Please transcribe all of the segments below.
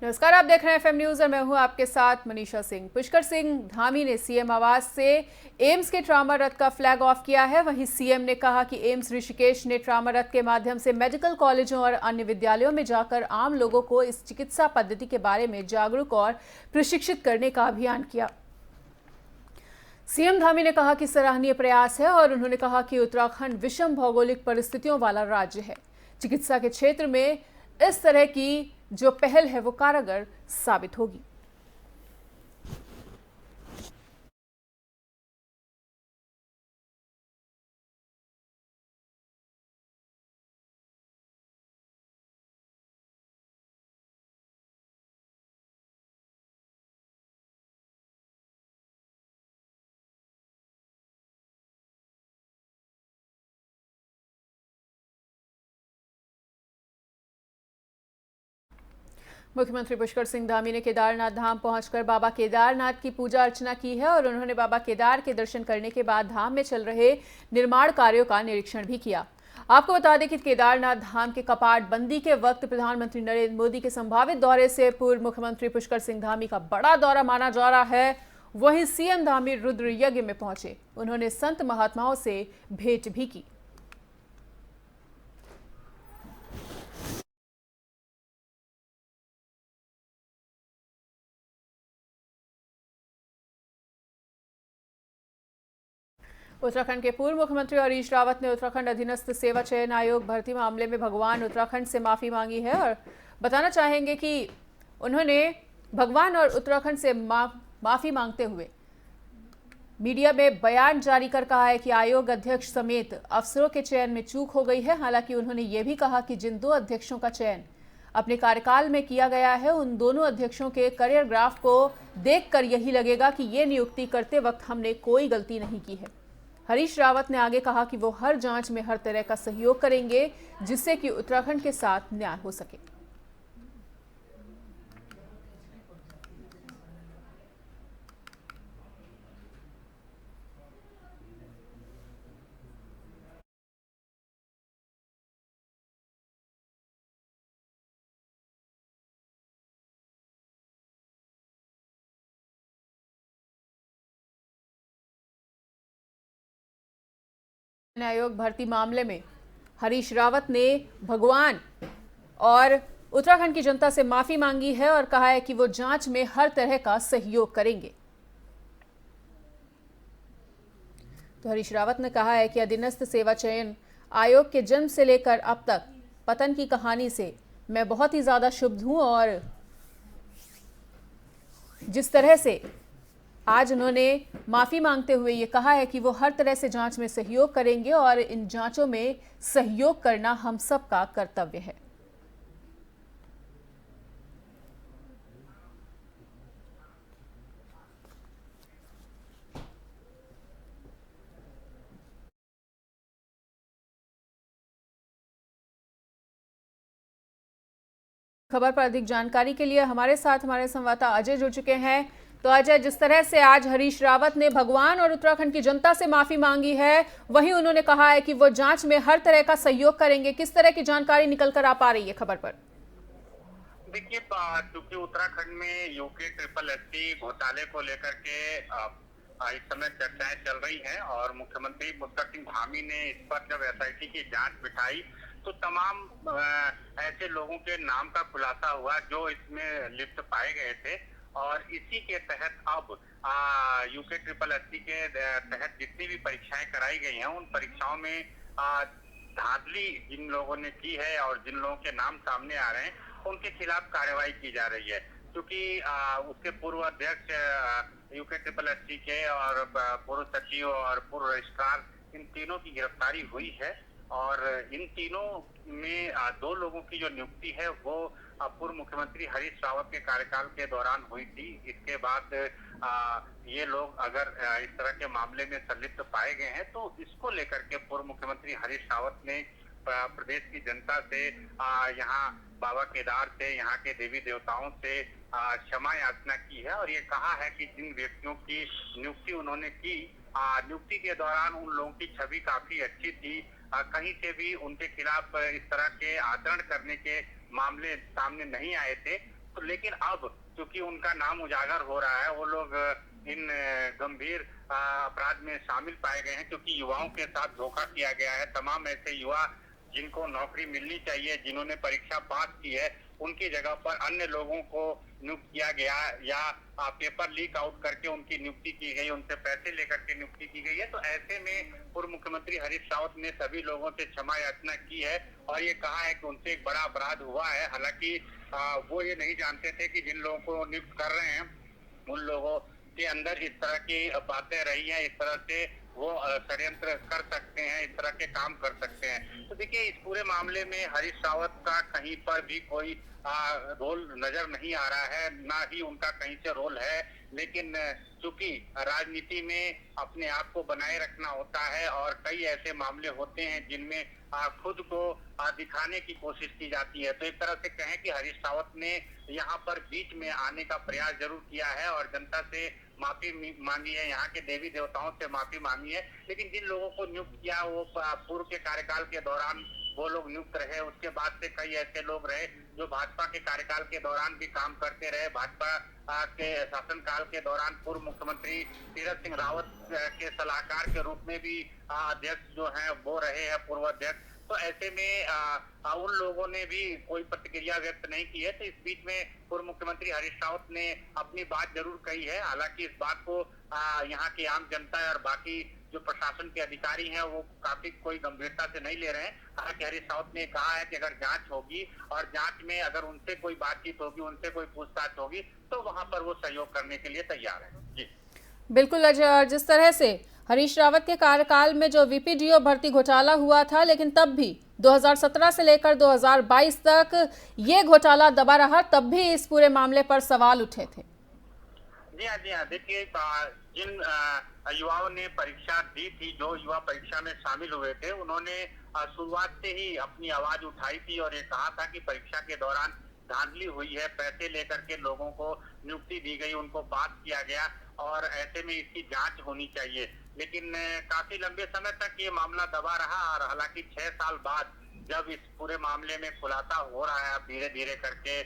नमस्कार, आप देख रहे हैं एफएम न्यूज और मैं हूं आपके साथ मनीषा सिंह। पुष्कर सिंह धामी ने सीएम आवास से एम्स के ट्रामा रथ का फ्लैग ऑफ किया है। वहीं सीएम ने कहा कि एम्स ऋषिकेश ने ट्रामा रथ के माध्यम से मेडिकल कॉलेजों और अन्य विद्यालयों में जाकर आम लोगों को इस चिकित्सा पद्धति के बारे में जागरूक और प्रशिक्षित करने का अभियान किया। सीएम धामी ने कहा कि सराहनीय प्रयास है और उन्होंने कहा कि उत्तराखंड विषम भौगोलिक परिस्थितियों वाला राज्य है। चिकित्सा के क्षेत्र में इस तरह की जो पहल है वो कारगर साबित होगी। मुख्यमंत्री पुष्कर सिंह धामी ने केदारनाथ धाम पहुंचकर बाबा केदारनाथ की पूजा अर्चना की है और उन्होंने बाबा केदार के दर्शन करने के बाद धाम में चल रहे निर्माण कार्यों का निरीक्षण भी किया। आपको बता दें कि केदारनाथ धाम के कपाट बंदी के वक्त प्रधानमंत्री नरेंद्र मोदी के संभावित दौरे से पूर्व मुख्यमंत्री पुष्कर सिंह धामी का बड़ा दौरा माना जा रहा है। वहीं सीएम धामी रुद्र यज्ञ में पहुंचे, उन्होंने संत महात्माओं से भेंट भी की। उत्तराखंड के पूर्व मुख्यमंत्री हरीश रावत ने उत्तराखंड अधीनस्थ सेवा चयन आयोग भर्ती मामले में भगवान उत्तराखंड से माफी मांगी है और बताना चाहेंगे कि उन्होंने भगवान और उत्तराखंड से माफी मांगते हुए मीडिया में बयान जारी कर कहा है कि आयोग अध्यक्ष समेत अफसरों के चयन में चूक हो गई है। हालांकि उन्होंने ये भी कहा कि जिन 2 अध्यक्षों का चयन अपने कार्यकाल में किया गया है, उन दोनों अध्यक्षों के करियर ग्राफ को देखकर यही लगेगा कि ये नियुक्ति करते वक्त हमने कोई गलती नहीं की है। हरीश रावत ने आगे कहा कि वो हर जांच में हर तरह का सहयोग करेंगे जिससे कि उत्तराखंड के साथ न्याय हो सके। आयोग भर्ती मामले में हरीश रावत ने भगवान और उत्तराखंड की जनता से माफी मांगी है और कहा है कि वो जांच में हर तरह का सहयोग करेंगे। तो हरीश रावत ने कहा है कि अधीनस्थ सेवा चयन आयोग के जन्म से लेकर अब तक पतन की कहानी से मैं बहुत ही ज्यादा क्षुब्ध हूं और जिस तरह से आज उन्होंने माफी मांगते हुए ये कहा है कि वो हर तरह से जांच में सहयोग करेंगे और इन जांचों में सहयोग करना हम सबका कर्तव्य है। खबर पर अधिक जानकारी के लिए हमारे साथ हमारे संवाददाता अजय जुड़ चुके हैं। तो अजय, जिस तरह से आज हरीश रावत ने भगवान और उत्तराखंड की जनता से माफी मांगी है, वहीं उन्होंने कहा है कि वो जांच में हर तरह का सहयोग करेंगे। किस तरह की जानकारी निकल कर आ पा रही है खबर पर? देखिए, चूंकि उत्तराखंड में यूके ट्रिपल एससी घोटाले को लेकर के इस समय चर्चाएं चल रही हैं और मुख्यमंत्री पुष्कर सिंह धामी ने इस पर जब एसआईटी की जांच बिठाई तो तमाम ऐसे लोगों के नाम का खुलासा हुआ जो इसमें लिप्त पाए गए थे और इसी के तहत अब यूके ट्रिपल एससी के तहत जितनी भी परीक्षाएं कराई गई हैं उन परीक्षाओं में धांधली जिन लोगों ने की है और जिन लोगों के नाम सामने आ रहे हैं उनके खिलाफ कार्रवाई की जा रही है। क्योंकि उसके पूर्व अध्यक्ष यूके ट्रिपल एससी के और पूर्व सचिव और पूर्व रजिस्ट्रार इन तीनों की गिरफ्तारी हुई है और इन तीनों में 2 लोगों की जो नियुक्ति है वो पूर्व मुख्यमंत्री हरीश रावत के कार्यकाल के दौरान हुई थी। इसके बाद ये लोग अगर इस तरह के मामले में संलिप्त पाए गए हैं तो इसको लेकर के पूर्व मुख्यमंत्री हरीश रावत ने प्रदेश की जनता से यहाँ बाबा केदार से, यहाँ के देवी देवताओं से क्षमा याचना की है और ये कहा है कि जिन व्यक्तियों की नियुक्ति उन्होंने की, नियुक्ति के दौरान उन लोगों की छवि काफी अच्छी थी। कहीं से भी उनके खिलाफ इस तरह के आचरण करने के मामले सामने नहीं आए थे। तो लेकिन अब क्योंकि उनका नाम उजागर हो रहा है, वो लोग इन गंभीर अपराध में शामिल पाए गए हैं, क्योंकि युवाओं के साथ धोखा किया गया है। तमाम ऐसे युवा जिनको नौकरी मिलनी चाहिए, जिन्होंने परीक्षा पास की है, उनकी जगह पर अन्य लोगों को नियुक्त किया गया या पेपर लीक आउट करके उनकी नियुक्ति की गई, उनसे पैसे लेकर के नियुक्ति की गई है। तो ऐसे में पूर्व मुख्यमंत्री हरीश रावत ने सभी लोगों से क्षमा याचना की है और ये कहा है कि उनसे एक बड़ा अपराध हुआ है। हालांकि वो ये नहीं जानते थे कि जिन लोगों को नियुक्त कर रहे हैं उन लोगों के अंदर इस तरह की बातें रही हैं, इस तरह से वो षड्यंत्र कर सकते हैं, इस तरह के काम कर सकते हैं। तो देखिए, इस पूरे मामले में हरीश रावत का कहीं पर भी कोई रोल नजर नहीं आ रहा है, ना ही उनका कहीं से रोल है। लेकिन चूंकि राजनीति में अपने आप को बनाए रखना होता है और कई ऐसे मामले होते हैं जिनमें खुद को दिखाने की कोशिश की जाती है, तो एक तरह से कहें कि हरीश रावत ने यहाँ पर बीच में आने का प्रयास जरूर किया है और जनता से माफी मांगी है, यहाँ के देवी देवताओं से माफी मांगी है। लेकिन जिन लोगों को नियुक्त किया वो पूर्व के कार्यकाल के दौरान वो लोग नियुक्त रहे, उसके बाद से कई ऐसे लोग रहे जो भाजपा के कार्यकाल के दौरान भी काम करते रहे। भाजपा के शासनकाल के दौरान पूर्व मुख्यमंत्री तीरथ सिंह रावत के सलाहकार के रूप में भी अध्यक्ष जो हैं वो रहे हैं, पूर्व अध्यक्ष। तो ऐसे में उन लोगों ने भी कोई प्रतिक्रिया व्यक्त नहीं की है। तो इस बीच में पूर्व मुख्यमंत्री हरीश रावत ने अपनी बात जरूर कही है। हालांकि इस बात को यहाँ की आम जनता और बाकी जो प्रशासन के अधिकारी हैं वो काफी कोई गंभीरता से नहीं ले रहे हैं। हालांकि हरीश रावत ने कहा है कि अगर जांच होगी और जांच में अगर उनसे कोई बातचीत होगी, उनसे कोई पूछताछ होगी, तो वहां पर वो सहयोग करने के लिए तैयार है। जी बिल्कुल अजय, और जिस तरह से हरीश रावत के कार्यकाल में जो वीपीडीओ भर्ती घोटाला हुआ था, लेकिन तब भी 2017 से लेकर 2022 तक ये घोटाला दबा रहा, तब भी इस पूरे मामले पर सवाल उठे थे। जी हाँ, देखिए, जिन युवाओं ने परीक्षा दी थी, जो युवा परीक्षा में शामिल हुए थे, उन्होंने शुरुआत से ही अपनी आवाज उठाई थी और ये कहा था कि परीक्षा के दौरान धांधली हुई है, पैसे लेकर के लोगों को नियुक्ति दी गई, उनको पास किया गया और ऐसे में इसकी जांच होनी चाहिए। लेकिन काफी लंबे समय तक ये मामला दबा रहा और हालांकि 6 साल बाद जब इस पूरे मामले में खुलासा हो रहा है, अब धीरे धीरे करके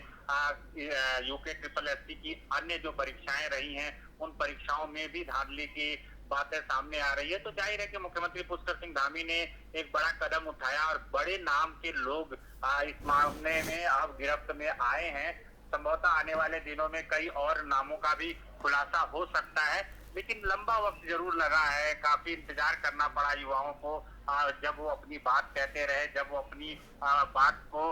यूके ट्रिपल एससी की अन्य जो परीक्षाएं रही हैं उन परीक्षाओं में भी धांधली की बातें सामने आ रही है। तो जाहिर है कि मुख्यमंत्री पुष्कर सिंह धामी ने एक बड़ा कदम उठाया और बड़े नाम के लोग इस मामले में अब गिरफ्त में आए हैं। संभवतः आने वाले दिनों में कई और नामों का भी खुलासा हो सकता है, लेकिन लंबा वक्त जरूर लगा है, काफी इंतजार करना पड़ा युवाओं को। जब वो अपनी बात कहते रहे, जब वो अपनी बात को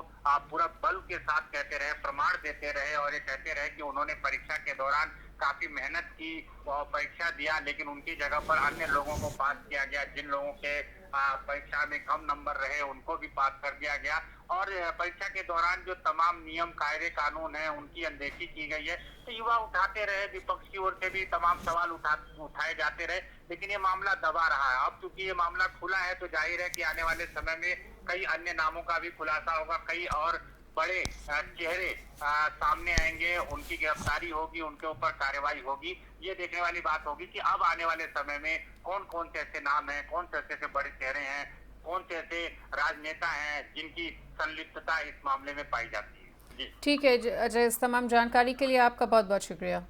पूरा बल के साथ कहते रहे, प्रमाण देते रहे और ये कहते रहे कि उन्होंने परीक्षा के दौरान काफी मेहनत की और परीक्षा दिया, लेकिन उनकी जगह पर अन्य लोगों को पास किया गया। जिन लोगों के परीक्षा में कम नंबर रहे उनको भी पास कर दिया गया और परीक्षा के दौरान जो तमाम नियम कायदे कानून है उनकी अनदेखी की गई है। तो युवा उठाते रहे, विपक्ष की ओर से भी तमाम सवाल उठाए जाते रहे, लेकिन ये मामला दबा रहा है। अब चूंकि ये मामला खुला है तो जाहिर है कि आने वाले समय में कई अन्य नामों का भी खुलासा होगा, कई और बड़े चेहरे सामने आएंगे, उनकी गिरफ्तारी होगी, उनके ऊपर कार्रवाई होगी। ये देखने वाली बात होगी कि अब आने वाले समय में कौन कौन से ऐसे नाम हैं, कौन से ऐसे बड़े चेहरे हैं, कौन से ऐसे राजनेता हैं जिनकी संलिप्तता इस मामले में पाई जाती है। जी ठीक है अजय, इस तमाम जानकारी के लिए आपका बहुत बहुत शुक्रिया।